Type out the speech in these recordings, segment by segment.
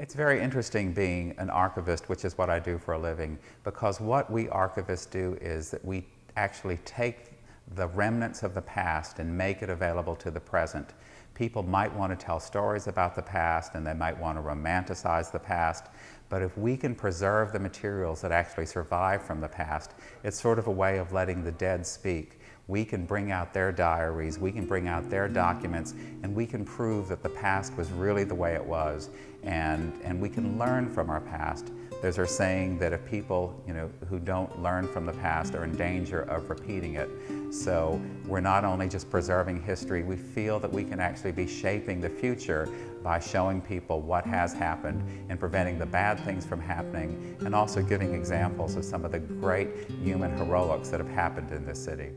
It's very interesting being an archivist, which is what I do for a living, because what we archivists do is that we actually take the remnants of the past and make it available to the present. People might want to tell stories about the past and they might want to romanticize the past, but if we can preserve the materials that actually survive from the past, it's sort of a way of letting the dead speak. We can bring out their diaries, we can bring out their documents, and we can prove that the past was really the way it was, and we can learn from our past. There's our saying that if people, who don't learn from the past are in danger of repeating it. So we're not only just preserving history, we feel that we can actually be shaping the future by showing people what has happened and preventing the bad things from happening, and also giving examples of some of the great human heroics that have happened in this city.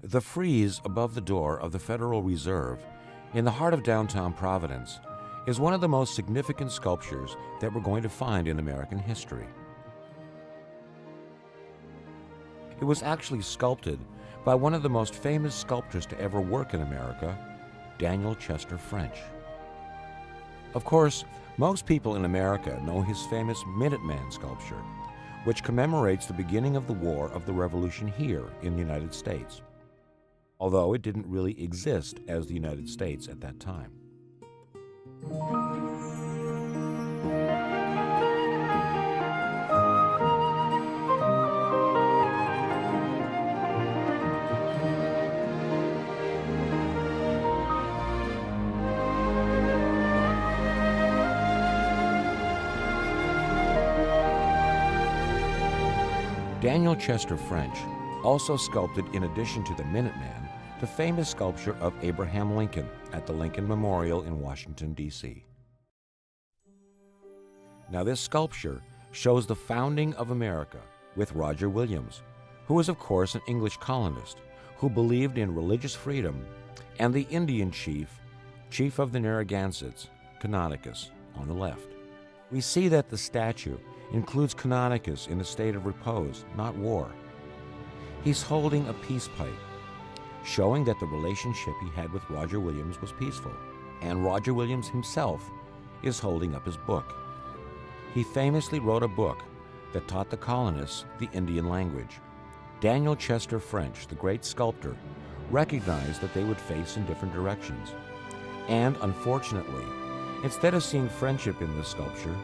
The frieze above the door of the Federal Reserve in the heart of downtown Providence is one of the most significant sculptures that we're going to find in American history. It was actually sculpted by one of the most famous sculptors to ever work in America, Daniel Chester French. Of course, most people in America know his famous Minuteman sculpture, which commemorates the beginning of the War of the Revolution here in the United States, although it didn't really exist as the United States at that time. Daniel Chester French also sculpted, in addition to the Minuteman, the famous sculpture of Abraham Lincoln at the Lincoln Memorial in Washington, D.C. Now, this sculpture shows the founding of America with Roger Williams, who was, of course, an English colonist who believed in religious freedom, and the Indian chief of the Narragansetts, Canonicus, on the left. We see that the statue includes Canonicus in a state of repose, not war. He's holding a peace pipe, showing that the relationship he had with Roger Williams was peaceful. And Roger Williams himself is holding up his book. He famously wrote a book that taught the colonists the Indian language. Daniel Chester French, the great sculptor, recognized that they would face in different directions. And unfortunately, instead of seeing friendship in this sculpture,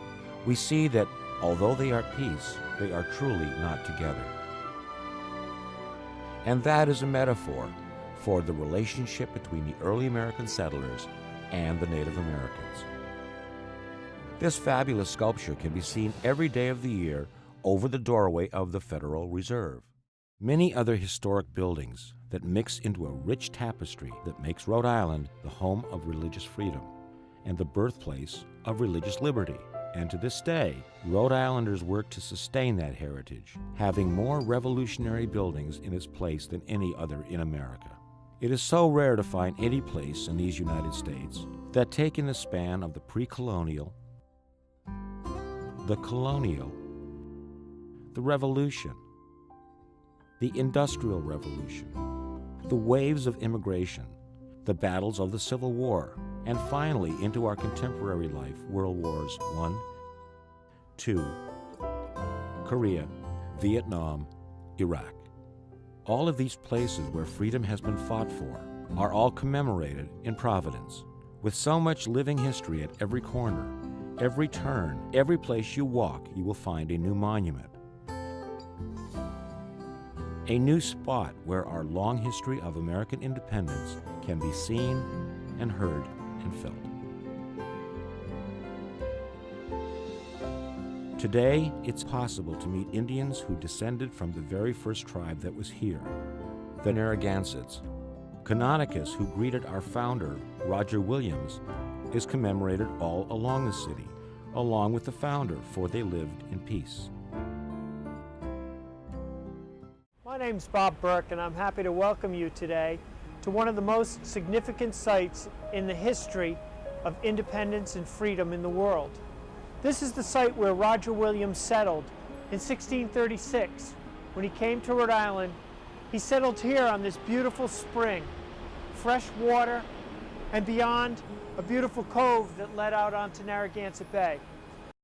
we see that although they are at peace, they are truly not together. And that is a metaphor for the relationship between the early American settlers and the Native Americans. This fabulous sculpture can be seen every day of the year over the doorway of the Federal Reserve. Many other historic buildings that mix into a rich tapestry that makes Rhode Island the home of religious freedom and the birthplace of religious liberty. And to this day, Rhode Islanders work to sustain that heritage, having more revolutionary buildings in its place than any other in America. It is so rare to find any place in these United States that, taking the span of the pre-colonial, the colonial, the Revolution, the Industrial Revolution, the waves of immigration, the battles of the Civil War, and finally into our contemporary life, World Wars I, II, Korea, Vietnam, Iraq. All of these places where freedom has been fought for are all commemorated in Providence. With so much living history at every corner, every turn, every place you walk, you will find a new monument. A new spot where our long history of American independence can be seen and heard and felt. Today, it's possible to meet Indians who descended from the very first tribe that was here, the Narragansetts. Canonicus, who greeted our founder, Roger Williams, is commemorated all along the city, along with the founder, for they lived in peace. My name's Bob Burke, and I'm happy to welcome you today to one of the most significant sites in the history of independence and freedom in the world. This is the site where Roger Williams settled in 1636. When he came to Rhode Island, he settled here on this beautiful spring. Fresh water, and beyond, a beautiful cove that led out onto Narragansett Bay.